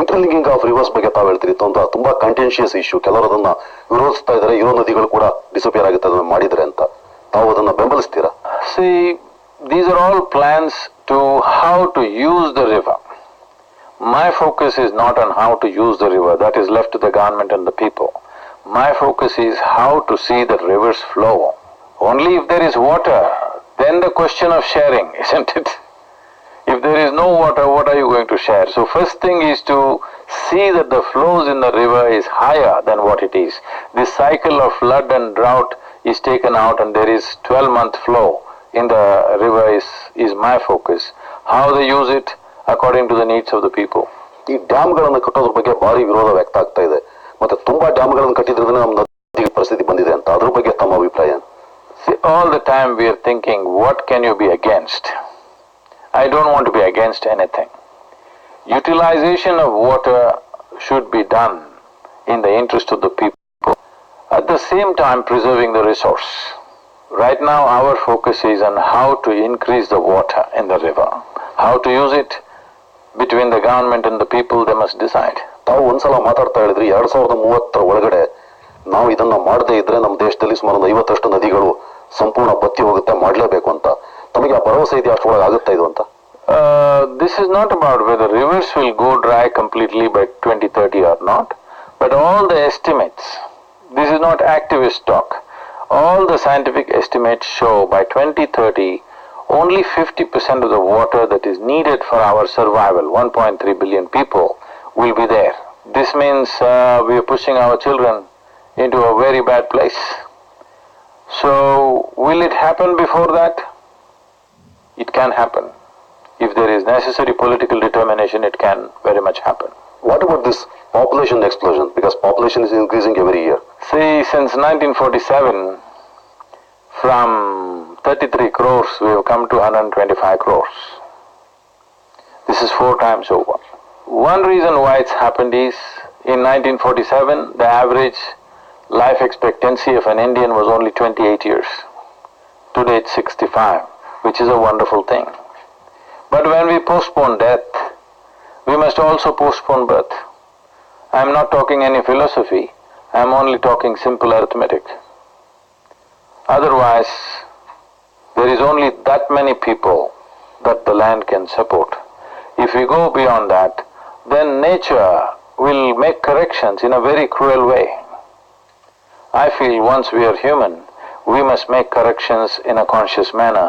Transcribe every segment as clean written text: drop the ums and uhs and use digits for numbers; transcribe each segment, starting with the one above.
Interlinking of reverse ಬಗ್ಗೆ ತಾವು ಹೇಳ್ತೀರಿ ತುಂಬಾ ಕಂಟೆನ್ಷಿಯಸ್ ಇಶ್ಯೂ. ಕೆಲವರು ಅದನ್ನ ವಿರೋಧಿಸ್ತಾ ಇದ್ದಾರೆ, ಇರೋ ನದಿಗಳು ಕೂಡ ಡಿಸಪಿಯರ್ ಆಗುತ್ತೆ ಅದನ್ನ ಮಾಡಿದ್ರೆ ಅಂತ. ತಾವು ಅದನ್ನ ಬೆಂಬಲಿಸ್ತೀರಾ? See, these are all plans to how to use the river. My focus is not on how to use the river, that is left to the government and the people. My focus is how to see the rivers flow. Only if there is water, then the question of sharing, isn't it? If there is no water, what are you going to share? So first thing is to see that the flows in the river is higher than what it is. This cycle of flood and drought is taken out and there is 12-month flow in the river is my focus. How they use it according to the needs of the people. ಈ ಡ್ಯಾಮ್ಗಳನ್ನು ಕಟ್ಟೋದ್ರ ಬಗ್ಗೆ ಭಾರಿ ವಿರೋಧ ವ್ಯಕ್ತ ಆಗ್ತಾ ಇದೆ. ಮತ್ತೆ ತುಂಬಾ ಡ್ಯಾಮ್ಗಳನ್ನು ಕಟ್ಟಿದ್ರಿಂದ ನಮ್ಮ ನದಿ ಪರಿಸ್ಥಿತಿ ಬಂದಿದೆ ಅಂತ. ಅದ್ರ ಬಗ್ಗೆ ತಮ್ಮ ಅಭಿಪ್ರಾಯ? See, all the time we are thinking, what can you be against? I don't want to be against anything. Utilization of water should be done in the interest of the people. At the same time preserving the resource. Right now our focus is on how to increase the water in the river. How to use it, between the government and the people, they must decide. ತಾವು ಒಂದ್ಸಲ ಮಾತಾಡ್ತಾ ಹೇಳಿದ್ರಿ 2030 ಒಳಗಡೆ ನಾವು ಇದನ್ನ ಮಾಡದೇ ಇದ್ರೆ ನಮ್ಮ ದೇಶದಲ್ಲಿ ಸುಮಾರು 50ರಷ್ಟು ನದಿಗಳು ಸಂಪೂರ್ಣ ಬತ್ತಿ ಹೋಗುತ್ತೆ, ಮಾಡಲೇಬೇಕು ಅಂತ. ತಮಗೆ ಆ ಭರವಸೆ ಇದೆಯಾ ಅಷ್ಟೊಳಗೆ ಆಗುತ್ತಾ ಇದು ಅಂತ? This is not about whether rivers will go dry completely by 2030 or not, but all the estimates, this is not activist talk, all the scientific estimates show by 2030 only 50% of the water that is needed for our survival, 1.3 billion people, will be there. This means we are pushing our children into a very bad place. So, will it happen before that? It can happen. If there is necessary political determination, it can very much happen. What about this population explosion? Because population is increasing every year. See, since 1947, from 33 crores we have come to 125 crores. This is 4 times over. One reason why it's happened is, in 1947, the average life expectancy of an Indian was only 28 years. Today it's 65, which is a wonderful thing. But when we postpone death, we must also postpone birth. I am not talking any philosophy, I am only talking simple arithmetic. Otherwise, there is only that many people that the land can support. If we go beyond that, then nature will make corrections in a very cruel way. I feel once we are human, we must make corrections in a conscious manner,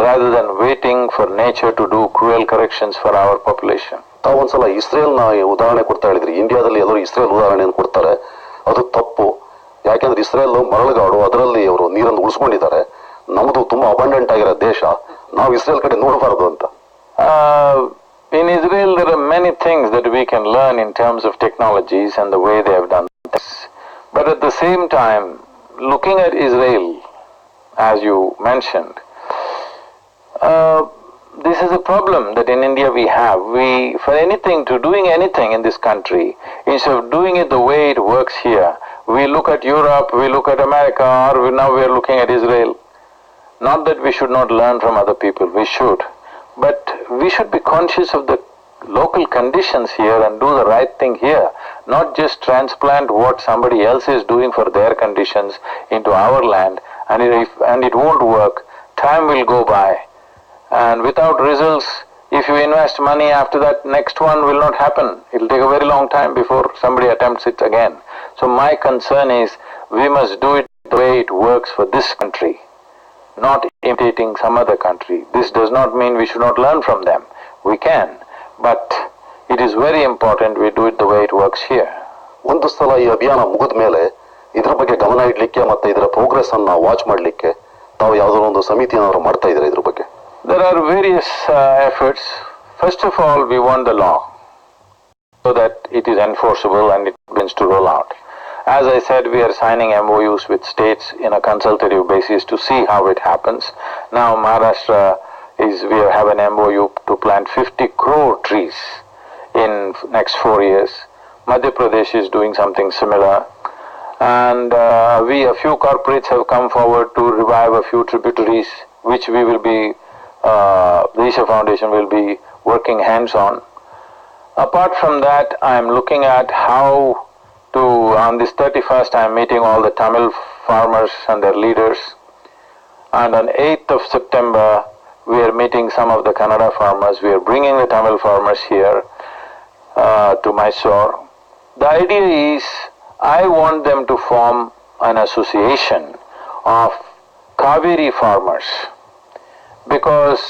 rather than waiting for nature to do cruel corrections for our population. ತಾವು ಒಂದ್ಸಲ ಇಸ್ರೇಲ್ನ ಉದಾಹರಣೆ ಕೊಡ್ತಾ ಹೇಳಿದ್ರಿ. ಇಂಡಿಯಾದಲ್ಲಿ ಎಲ್ಲರೂ Israel ಉದಾಹರಣೆಯನ್ನು ಕೊಡ್ತಾರೆ, ಅದು ತಪ್ಪು. ಯಾಕೆಂದ್ರೆ ಇಸ್ರೇಲ್ ಮರಳುಗಾಡು, ಅದರಲ್ಲಿ ಅವರು ನೀರನ್ನು ಉಳಿಸ್ಕೊಂಡಿದ್ದಾರೆ. ನಮ್ಮದು ತುಂಬಾ ಅಬಂಡೆಂಟ್ ಆಗಿರೋ ದೇಶ, ನಾವು ಇಸ್ರೇಲ್ ಕಡೆ ನೋಡಬಾರದು ಅಂತ. In Israel there are many things that we can learn in terms of technologies and the way they have done this. But at the same time, looking at Israel, as you mentioned, this is a problem that in India we have. For doing anything in this country, instead of doing it the way it works here, we look at Europe, we look at America, or now we are looking at Israel. Not that we should not learn from other people, we should. But we should be conscious of the local conditions here and do the right thing here, not just transplant what somebody else is doing for their conditions into our land, and it won't work. Time will go by, and without results, if you invest money after that, next one will not happen. It will take a very long time before somebody attempts it again. So my concern is, we must do it the way it works for this country, not imitating some other country. This does not mean we should not learn from them. We can, but it is very important we do it the way it works here. ಒಂದು ಸಲ ಈ ಅಭಿಯಾನ ಮುಗಿದ ಮೇಲೆ ಇದರ ಬಗ್ಗೆ ಗಮನ ಇಡ್ಲಿಕ್ಕೆ ಮತ್ತೆ ಇದರ ಪ್ರೋಗ್ರೆಸ್ ಅನ್ನ ವಾಚ್ ಮಾಡಲಿಕ್ಕೆ ತಾವು ಯಾವುದೋ ಒಂದು ಸಮಿತಿಯನ್ನು ಮಾಡ್ತಾ ಇದ್ದೀರಾ ಇದ್ರ ಬಗ್ಗೆ? There are various efforts. First of all, we want the law so that it is enforceable and it begins to roll out. As I said, we are signing MOUs with states in a consultative basis to see how it happens. Now Maharashtra we have an MOU to plant 50 crore trees in next 4 years. Madhya Pradesh is doing something similar. And a few corporates have come forward to revive a few tributaries, which the Isha Foundation will be working hands on. Apart from that, I am looking at how to, on this 31st, I am meeting all the Tamil farmers and their leaders. And on 8th of September, we are meeting some of the Kannada farmers. We are bringing the Tamil farmers here to Mysore. The idea is, I want them to form an association of Kaveri farmers. Because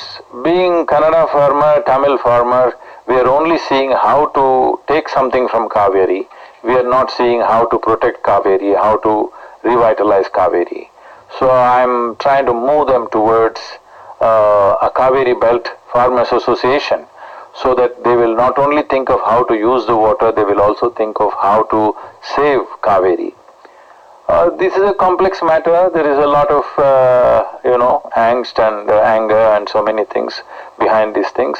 being Kannada farmer, Tamil farmer, we are only seeing how to take something from Kaveri. We are not seeing how to protect Kaveri, how to revitalize Kaveri. So I'm trying to move them towards a Kaveri Belt Farmers Association, so that they will not only think of how to use the water, they will also think of how to save Kaveri. This is a complex matter. There is a lot of, angst and anger and so many things behind these things.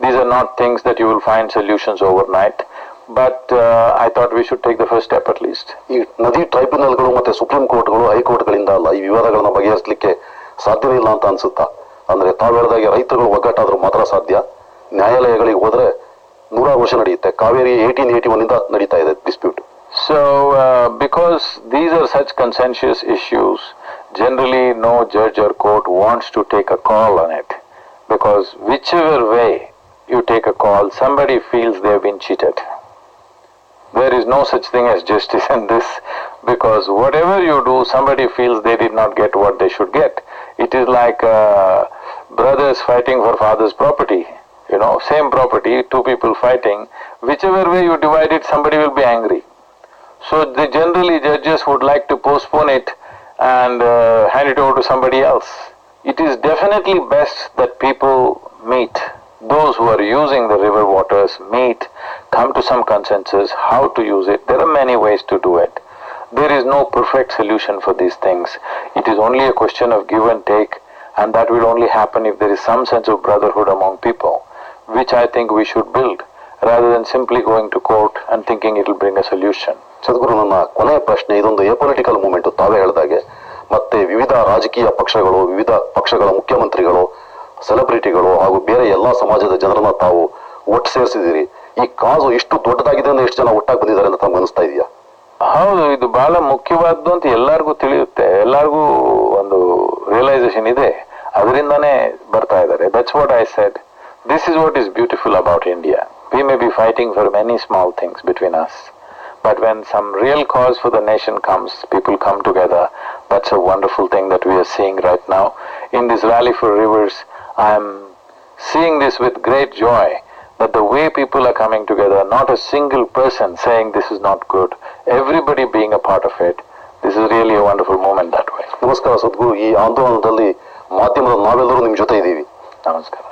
These are not things that you will find solutions overnight. But I thought we should take the first step at least. ಈ ನದಿ ಟ್ರೈಬ್ಯುನಲ್ಗಳು ಮತ್ತೆ supreme ಕೋರ್ಟ್ಗಳು ಹೈಕೋರ್ಟ್ಗಳಿಂದ ಅಲ್ಲ ಈ ವಿವಾದಗಳನ್ನ ಬಗೆಹರಿಸಲಿಕ್ಕೆ ಸಾಧ್ಯವೇ ಇಲ್ಲ ಅಂತ ಅನ್ಸುತ್ತಾ? ಅಂದ್ರೆ ತಾವು ಹೇಳಿದಾಗೆ ರೈತರುಗಳು ಒಗ್ಗಟ್ಟಾದ್ರೂ ಮಾತ್ರ ಸಾಧ್ಯ. ನ್ಯಾಯಾಲಯಗಳಿಗೆ ಹೋದ್ರೆ 100 ವರ್ಷ ನಡೆಯುತ್ತೆ. ಕಾವೇರಿ 1881 ಇಂದ ನಡೀತಾ ಇದೆ dispute. So because these are such contentious issues, generally no judge or court wants to take a call on it, because whichever way you take a call, somebody feels they have been cheated. There is no such thing as justice in this, because whatever you do, somebody feels they did not get what they should get. It is like brothers fighting for father's property. Same property, two people fighting. Whichever way you divide it, somebody will be angry. So generally judges would like to postpone it and hand it over to somebody else. It is definitely best that people meet. Those who are using the river waters meet, come to some consensus how to use it. There are many ways to do it. There is no perfect solution for these things. It is only a question of give and take, and that will only happen if there is some sense of brotherhood among people, which I think we should build, rather than simply going to court and thinking it will bring a solution. ಸದ್ಗುರು, ನನ್ನ ಕೊನೆಯ ಪ್ರಶ್ನೆ, ಇದೊಂದು ಎಪೊಲಿಟಿಕಲ್ movement ತಾವೇ ಹೇಳಿದಾಗೆ, ಮತ್ತೆ ವಿವಿಧ ರಾಜಕೀಯ ಪಕ್ಷಗಳು, ವಿವಿಧ ಪಕ್ಷಗಳ ಮುಖ್ಯಮಂತ್ರಿಗಳು, ಸೆಲೆಬ್ರಿಟಿಗಳು ಹಾಗೂ ಬೇರೆ ಎಲ್ಲಾ ಸಮಾಜದ ಜನರನ್ನ ತಾವು ಒಟ್ಟು ಸೇರಿಸಿದಿರಿ. ಈ ಕಾಜು ಇಷ್ಟು ದೊಡ್ಡದಾಗಿದೆ ಅಂದ್ರೆ ಎಷ್ಟು ಜನ ಒಟ್ಟಾಗಿ ಬಂದಿದ್ದಾರೆ ಅಂತ ತಮ್ಗೆ ಅನಿಸ್ತಾ ಇದೆಯಾ? ಹೌದು, ಇದು ಬಹಳ ಮುಖ್ಯವಾದ್ದು ಅಂತ ಎಲ್ಲರಿಗೂ ತಿಳಿಯುತ್ತೆ, ಎಲ್ಲರಿಗೂ ಒಂದು ರಿಯಲೈಸೇಷನ್ ಇದೆ, ಅದರಿಂದಾನೇ ಬರ್ತಾ ಇದ್ದಾರೆ. That's what I said. This is what is beautiful about India. We may be fighting for many small things between us, but when some real cause for the nation comes, people come together. That's a wonderful thing that we are seeing right now. In this Rally for Rivers, I am seeing this with great joy, that the way people are coming together, not a single person saying this is not good, everybody being a part of it. This is really a wonderful moment that way. ನಮಸ್ಕಾರ ಸದ್ಗುರು. ಈ ಆಂದೋಲನದಲ್ಲಿ ಮಾಧ್ಯಮದ ನಾವೆಲ್ಲರೂ ನಿಮ್ಮ ಜೊತೆ ಇದ್ದೀವಿ. ನಮಸ್ಕಾರ.